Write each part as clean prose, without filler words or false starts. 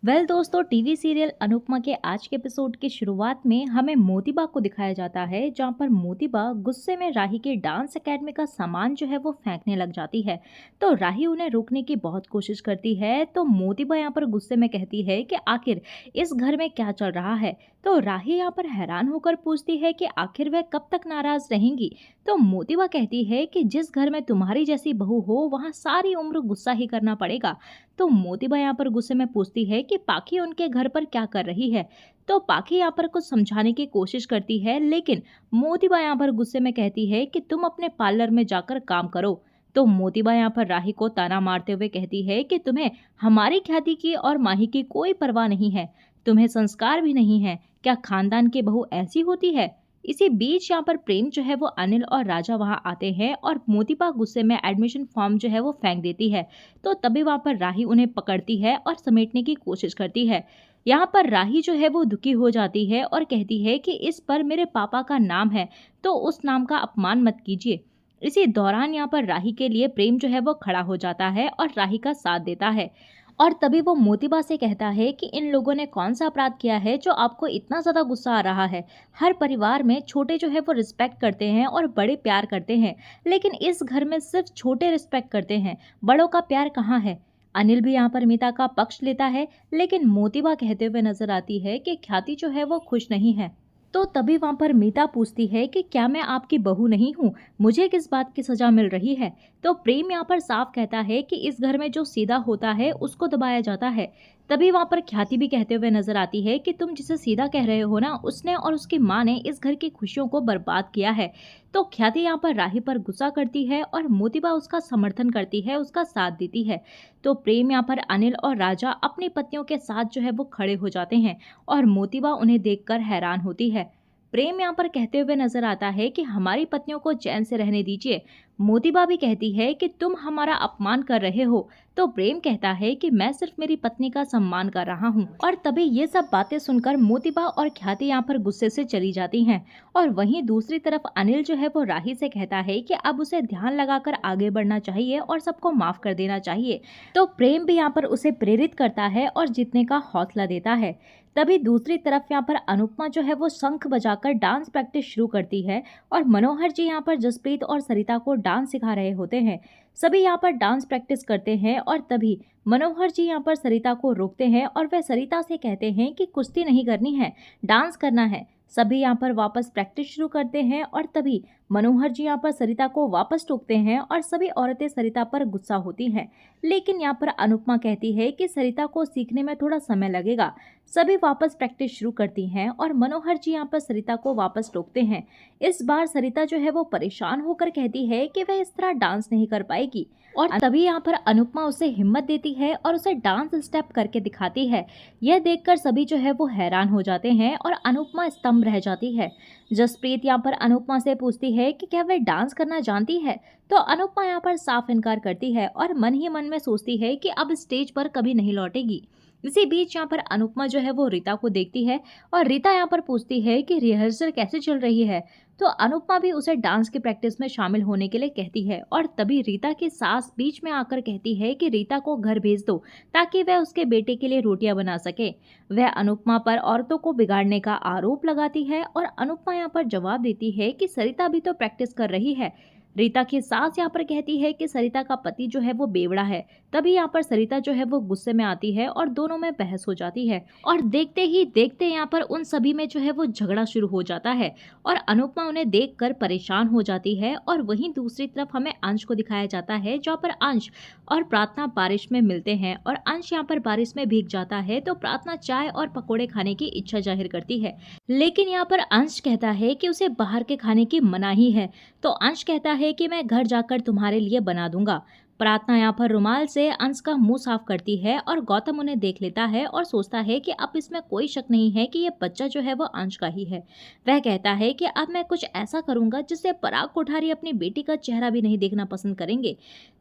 दोस्तों, TV serial Anupama के आज के एपिसोड की शुरुआत में हमें मोतीबा को दिखाया जाता है, जहां पर मोतीबा गुस्से में राही के डांस एकेडमी का सामान जो है वो फेंकने लग जाती है। तो राही उन्हें रोकने की बहुत कोशिश करती है। तो मोतीबा यहाँ पर गुस्से में कहती है कि आखिर इस घर में क्या चल रहा है। तो राही यहाँ पर हैरान होकर पूछती है कि आखिर वह कब तक नाराज रहेंगी। तो मोतीबा कहती है कि जिस घर में तुम्हारी जैसी बहू हो वहाँ सारी उम्र गुस्सा ही करना पड़ेगा। तो मोतीबा यहाँ पर गुस्से में पूछती है कि पाखी उनके घर पर क्या कर रही है। तो पाखी यहाँ पर कुछ समझाने की कोशिश करती है, लेकिन मोतीबा यहाँ पर गुस्से में कहती है कि तुम अपने पार्लर में जाकर काम करो। तो मोतीबा यहाँ पर राही को ताना मारते हुए कहती है कि तुम्हें हमारी ख्याति की और माही की कोई परवाह नहीं है, तुम्हें संस्कार भी नहीं है। क्या खानदान की बहू ऐसी होती है। इसी बीच यहाँ पर प्रेम जो है वो अनिल और राजा वहाँ आते हैं और मोतीबा गुस्से में एडमिशन फॉर्म जो है वो फेंक देती है। तो तभी वहाँ पर राही उन्हें पकड़ती है और समेटने की कोशिश करती है। यहाँ पर राही जो है वो दुखी हो जाती है और कहती है कि इस पर मेरे पापा का नाम है, तो उस नाम का अपमान मत कीजिए। इसी दौरान यहाँ पर राही के लिए प्रेम जो है वो खड़ा हो जाता है और राही का साथ देता है। और तभी वो मोतीबा से कहता है कि इन लोगों ने कौन सा अपराध किया है जो आपको इतना ज्यादा गुस्सा आ रहा है। हर परिवार में छोटे जो है वो रिस्पेक्ट करते हैं और बड़े प्यार करते हैं, लेकिन इस घर में सिर्फ छोटे रिस्पेक्ट करते हैं, बड़ों का प्यार कहाँ है। अनिल भी यहाँ पर मीता का पक्ष लेता है, लेकिन मोतीबा कहते हुए नजर आती है कि ख्याति जो है वो खुश नहीं है। तो तभी वहां पर मीता पूछती है कि क्या मैं आपकी बहू नहीं हूँ, मुझे किस बात की सजा मिल रही है। तो प्रेम यहाँ पर साफ कहता है कि इस घर में जो सीधा होता है उसको दबाया जाता है। तभी वहां पर ख्याति भी कहते हुए नजर आती है कि तुम जिसे सीधा कह रहे हो ना, उसने और उसकी माँ ने इस घर की खुशियों को बर्बाद किया है। तो ख्याति यहाँ पर राही पर गुस्सा करती है और मोतीबा उसका समर्थन करती है, उसका साथ देती है। तो प्रेम यहाँ पर अनिल और राजा अपनी पत्नियों के साथ जो है वो खड़े हो जाते हैं और मोतीबा उन्हें देखकर हैरान होती है। प्रेम यहाँ पर कहते हुए नजर आता है कि हमारी पत्नियों को चैन से रहने दीजिए। मोतीबा भी कहती है कि तुम हमारा अपमान कर रहे हो। तो प्रेम कहता है कि मैं सिर्फ मेरी पत्नी का सम्मान कर रहा हूँ। और तभी ये सब बातें सुनकर मोतीबा और ख्याति यहाँ पर गुस्से से चली जाती हैं। और वहीं दूसरी तरफ अनिल जो है वो राही से कहता है कि अब उसे ध्यान लगाकर आगे बढ़ना चाहिए और सबको माफ कर देना चाहिए। तो प्रेम भी यहाँ पर उसे प्रेरित करता है और जीतने का हौसला देता है। तभी दूसरी तरफ यहाँ पर अनुपमा जो है वो शंख बजाकर डांस प्रैक्टिस शुरू करती है और मनोहर जी यहाँ पर जसप्रीत और सरिता को डांस सिखा रहे होते हैं। सभी यहाँ पर डांस प्रैक्टिस करते हैं और तभी मनोहर जी यहाँ पर सरिता को रोकते हैं और वह सरिता से कहते हैं कि कुश्ती नहीं करनी है, डांस करना है। सभी यहाँ पर वापस प्रैक्टिस शुरू करते हैं और तभी मनोहर जी यहाँ पर सरिता को वापस टोकते हैं और सभी औरतें सरिता पर गुस्सा होती हैं। लेकिन यहाँ पर अनुपमा कहती है कि सरिता को सीखने में थोड़ा समय लगेगा। सभी वापस प्रैक्टिस शुरू करती हैं और मनोहर जी यहाँ पर सरिता को वापस टोकते हैं। इस बार सरिता जो है वो परेशान होकर कहती है कि वह इस तरह डांस नहीं कर पाएगी। और तभी यहाँ पर अनुपमा उसे हिम्मत देती है और उसे डांस स्टेप करके दिखाती है। यह देखकर सभी जो है वो हैरान हो जाते हैं और अनुपमा स्तंभ रह जाती है। जसप्रीत यहाँ पर अनुपमा से पूछती है कि क्या वह डांस करना जानती है। तो अनुपमा यहाँ पर साफ इनकार करती है और मन ही मन में सोचती है कि अब स्टेज पर कभी नहीं लौटेगी। इसी बीच यहाँ पर अनुपमा जो है वो रीता को देखती है और रीता यहाँ पर पूछती है कि रिहर्सल कैसे चल रही है। तो अनुपमा भी उसे डांस की प्रैक्टिस में शामिल होने के लिए कहती है और तभी रीता की सास बीच में आकर कहती है कि रीता को घर भेज दो ताकि वह उसके बेटे के लिए रोटियां बना सके। वह अनुपमा पर औरतों को बिगाड़ने का आरोप लगाती है और अनुपमा यहाँ पर जवाब देती है कि सरिता भी तो प्रैक्टिस कर रही है। रीता की सास यहाँ पर कहती है कि सरिता का पति जो है वो बेवड़ा है। तभी यहाँ पर सरिता जो है वो गुस्से में आती है और दोनों में बहस हो जाती है और देखते ही देखते यहाँ पर उन सभी में जो है वो झगड़ा शुरू हो जाता है और अनुपमा उन्हें देखकर परेशान हो जाती है। और वहीं दूसरी तरफ हमें अंश को दिखाया जाता है, जहाँ पर अंश और प्रार्थना बारिश में मिलते हैं और अंश यहाँ पर बारिश में भीग जाता है। तो प्रार्थना चाय और पकोड़े खाने की इच्छा जाहिर करती है, लेकिन यहाँ पर अंश कहता है कि उसे बाहर के खाने की मनाही है। तो अंश कहता है कि मैं घर जाकर तुम्हारे लिए बना दूंगा। प्रार्थना यहाँ पर रुमाल से अंश का मुंह साफ करती है और गौतम उन्हें देख लेता है और सोचता है कि अब इसमें कोई शक नहीं है कि ये बच्चा जो है वो अंश का ही है। वह कहता है कि अब मैं कुछ ऐसा करूंगा जिससे पराग कोठारी अपनी बेटी का चेहरा भी नहीं देखना पसंद करेंगे।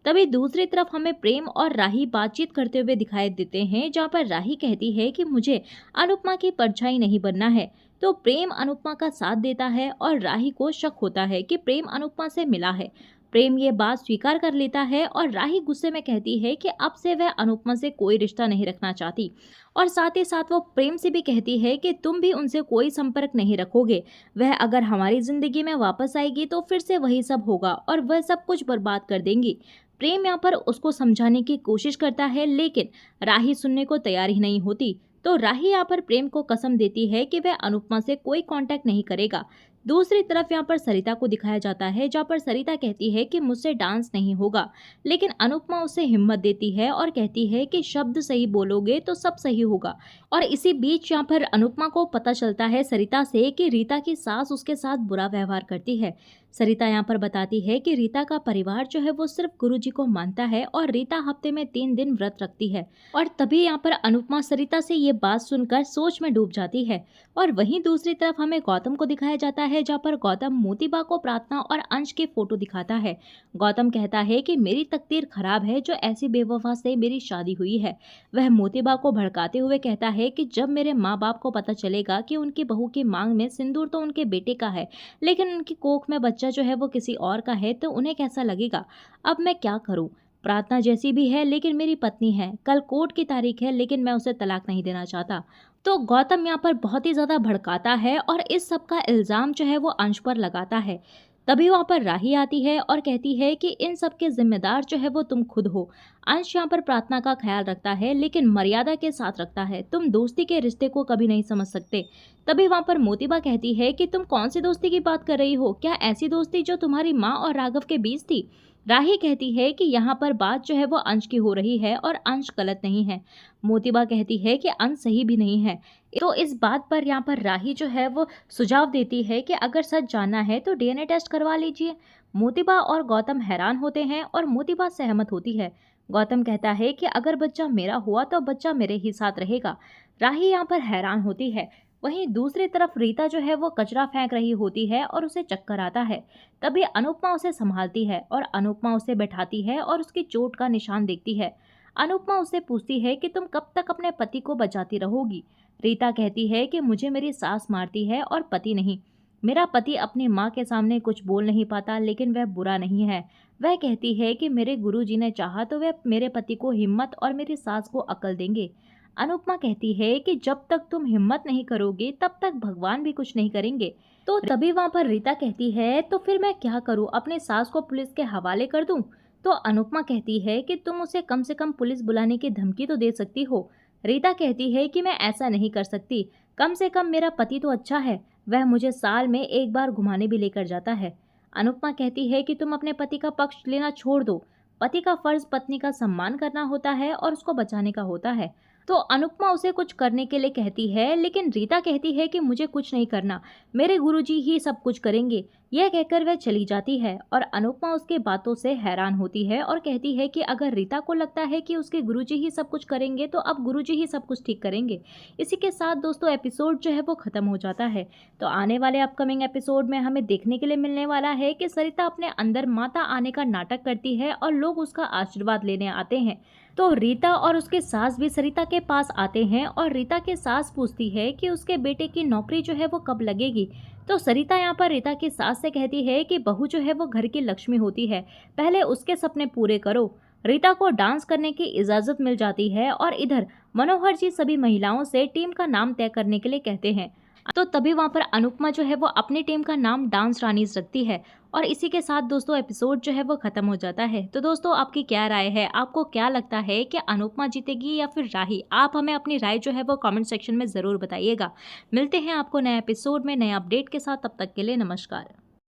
तभी दूसरी तरफ हमें प्रेम और राही बातचीत करते हुए दिखाई देते हैं, जहाँ पर राही कहती है कि मुझे अनुपमा की परछाई नहीं बनना है। तो प्रेम अनुपमा का साथ देता है और राही को शक होता है कि प्रेम अनुपमा से मिला है। प्रेम ये बात स्वीकार कर लेता है और राही गुस्से में कहती है कि अब से वह अनुपमा से कोई रिश्ता नहीं रखना चाहती, और साथ ही साथ वो प्रेम से भी कहती है कि तुम भी उनसे कोई संपर्क नहीं रखोगे। वह अगर हमारी जिंदगी में वापस आएगी तो फिर से वही सब होगा और वह सब कुछ बर्बाद कर देंगी। प्रेम यहाँ पर उसको समझाने की कोशिश करता है, लेकिन राही सुनने को तैयार ही नहीं होती। तो राही यहाँ पर प्रेम को कसम देती है कि वह अनुपमा से कोई कांटेक्ट नहीं करेगा। दूसरी तरफ यहाँ पर सरिता को दिखाया जाता है, जहाँ पर सरिता कहती है कि मुझसे डांस नहीं होगा, लेकिन अनुपमा उसे हिम्मत देती है और कहती है कि शब्द सही बोलोगे तो सब सही होगा। और इसी बीच यहाँ पर अनुपमा को पता चलता है सरिता से कि रीता की सास उसके साथ बुरा व्यवहार करती है। सरिता यहाँ पर बताती है कि रीता का परिवार जो है वो सिर्फ गुरुजी को मानता है और रीता हफ्ते में 3 दिन व्रत रखती है। और तभी यहाँ पर अनुपमा सरिता से ये बात सुनकर सोच में डूब जाती है। और वहीं दूसरी तरफ हमें गौतम को दिखाया जाता है, जहाँ पर गौतम मोतीबा को प्रार्थना और अंश के फोटो दिखाता है। गौतम कहता है कि मेरी तकदीर खराब है जो ऐसी बेवफा से मेरी शादी हुई है। वह मोतीबा को भड़काते हुए कहता है कि जब मेरे माँ बाप को पता चलेगा कि उनकी बहू की मांग में सिंदूर तो उनके बेटे का है, लेकिन उनकी कोख में बच्चा जो है वो किसी और का है, तो उन्हें कैसा लगेगा। अब मैं क्या करूं। प्रार्थना जैसी भी है लेकिन मेरी पत्नी है, कल कोर्ट की तारीख है लेकिन मैं उसे तलाक नहीं देना चाहता। तो गौतम यहाँ पर बहुत ही ज्यादा भड़काता है और इस सब का इल्जाम जो है वो अंश पर लगाता है। तभी वहाँ पर राही आती है और कहती है कि इन सब के जिम्मेदार जो है वो तुम खुद हो। अंश यहाँ पर प्रार्थना का ख्याल रखता है लेकिन मर्यादा के साथ रखता है। तुम दोस्ती के रिश्ते को कभी नहीं समझ सकते। तभी वहाँ पर मोतीबा कहती है कि तुम कौन सी दोस्ती की बात कर रही हो, क्या ऐसी दोस्ती जो तुम्हारी माँ और राघव के बीच थी। राही कहती है कि यहाँ पर बात जो है वो अंश की हो रही है और अंश गलत नहीं है। मोतीबा कहती है कि अंश सही भी नहीं है। तो इस बात पर यहाँ पर राही जो है वो सुझाव देती है कि अगर सच जानना है तो डीएनए टेस्ट करवा लीजिए। मोतीबा और गौतम हैरान होते हैं और मोतीबा सहमत होती है। गौतम कहता है कि अगर बच्चा मेरा हुआ तो बच्चा मेरे ही साथ रहेगा। राही यहाँ पर हैरान होती है। वहीं दूसरी तरफ रीता जो है वो कचरा फेंक रही होती है और उसे चक्कर आता है। तभी अनुपमा उसे संभालती है और अनुपमा उसे बैठाती है और उसकी चोट का निशान देखती है। अनुपमा उससे पूछती है कि तुम कब तक अपने पति को बचाती रहोगी। रीता कहती है कि मुझे मेरी सास मारती है और पति नहीं। मेरा पति अपनी माँ के सामने कुछ बोल नहीं पाता, लेकिन वह बुरा नहीं है। वह कहती है कि मेरे गुरुजी ने चाहा तो वह मेरे पति को हिम्मत और मेरी सास को अकल देंगे। अनुपमा कहती है कि जब तक तुम हिम्मत नहीं करोगे तब तक भगवान भी कुछ नहीं करेंगे। तो तभी वहाँ पर रीता कहती है तो फिर मैं क्या करूँ, अपने सास को पुलिस के हवाले कर दूँ। तो अनुपमा कहती है कि तुम उसे कम से कम पुलिस बुलाने की धमकी तो दे सकती हो। रीता कहती है कि मैं ऐसा नहीं कर सकती, कम से कम मेरा पति तो अच्छा है, वह मुझे साल में एक बार घुमाने भी लेकर जाता है। अनुपमा कहती है कि तुम अपने पति का पक्ष लेना छोड़ दो। पति का फर्ज पत्नी का सम्मान करना होता है और उसको बचाने का होता है। तो अनुपमा उसे कुछ करने के लिए कहती है, लेकिन रीता कहती है कि मुझे कुछ नहीं करना, मेरे गुरुजी ही सब कुछ करेंगे। यह कहकर वह चली जाती है और अनुपमा उसके बातों से हैरान होती है और कहती है कि अगर रीता को लगता है कि उसके गुरुजी ही सब कुछ करेंगे तो अब गुरुजी ही सब कुछ ठीक करेंगे। इसी के साथ दोस्तों एपिसोड जो है वो खत्म हो जाता है। तो आने वाले अपकमिंग एपिसोड में हमें देखने के लिए मिलने वाला है कि सरिता अपने अंदर माता आने का नाटक करती है और लोग उसका आशीर्वाद लेने आते हैं। तो रीता और उसके सास भी सरिता के पास आते हैं और रीता के सास पूछती है कि उसके बेटे की नौकरी जो है वो कब लगेगी। तो सरिता यहाँ पर रीता की सास से कहती है कि बहू जो है वो घर की लक्ष्मी होती है, पहले उसके सपने पूरे करो। रीता को डांस करने की इजाजत मिल जाती है और इधर मनोहर जी सभी महिलाओं से टीम का नाम तय करने के लिए कहते हैं। तो तभी वहाँ पर अनुपमा जो है वो अपनी टीम का नाम डांस रानीज रखती है और इसी के साथ दोस्तों एपिसोड जो है वो खत्म हो जाता है। तो दोस्तों आपकी क्या राय है, आपको क्या लगता है कि अनुपमा जीतेगी या फिर राही? आप हमें अपनी राय जो है वो कमेंट सेक्शन में ज़रूर बताइएगा। मिलते हैं आपको नए एपिसोड में नए अपडेट के साथ, तब तक के लिए नमस्कार।